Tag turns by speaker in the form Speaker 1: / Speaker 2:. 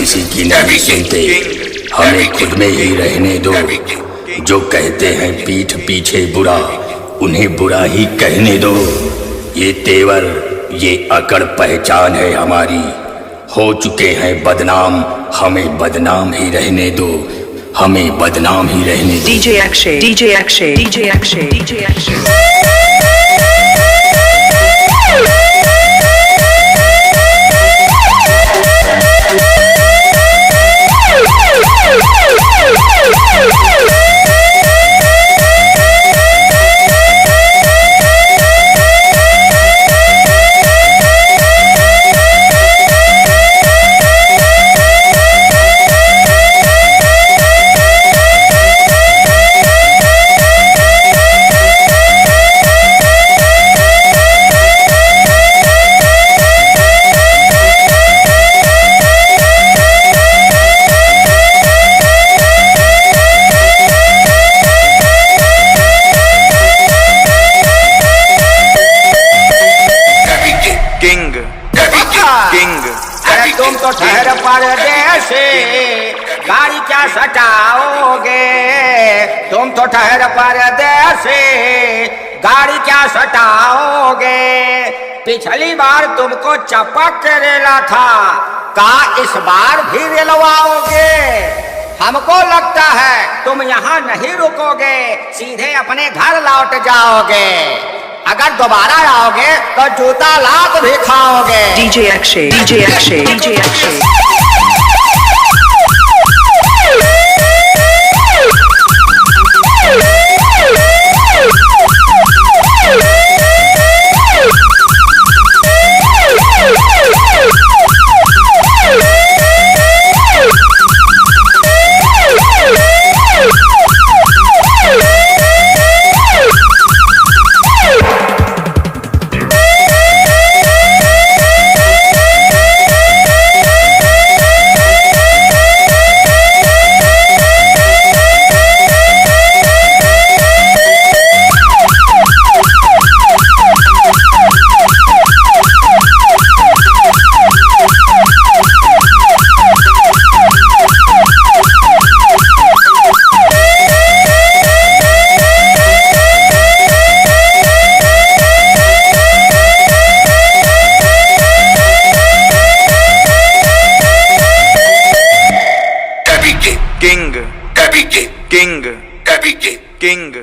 Speaker 1: किसी की नहीं सुनते, हमें खुद में ही रहने दो। जो कहते हैं पीठ पीछे बुरा, उन्हें बुरा ही कहने दो। ये तेवर, ये अकड़ पहचान है हमारी। हो चुके हैं बदनाम, हमें बदनाम ही रहने दो, हमें बदनाम ही रहने दो।
Speaker 2: DJ Akshay, DJ Akshay, DJ Akshay, DJ Akshay.
Speaker 3: तुम तो ठहर परदेसी, गाड़ी क्या सटाओगे? तुम तो ठहर परदेसी, गाड़ी क्या सटाओगे? पिछली बार तुमको चपक के रेला था, का इस बार भी रेलवाओगे? हमको लगता है तुम यहाँ नहीं रुकोगे, सीधे अपने घर लौट जाओगे। अगर दोबारा आओगे तो जूता लात भी खाओगे।
Speaker 2: DJ Akshay, DJ Akshay, DJ Akshay.
Speaker 1: King.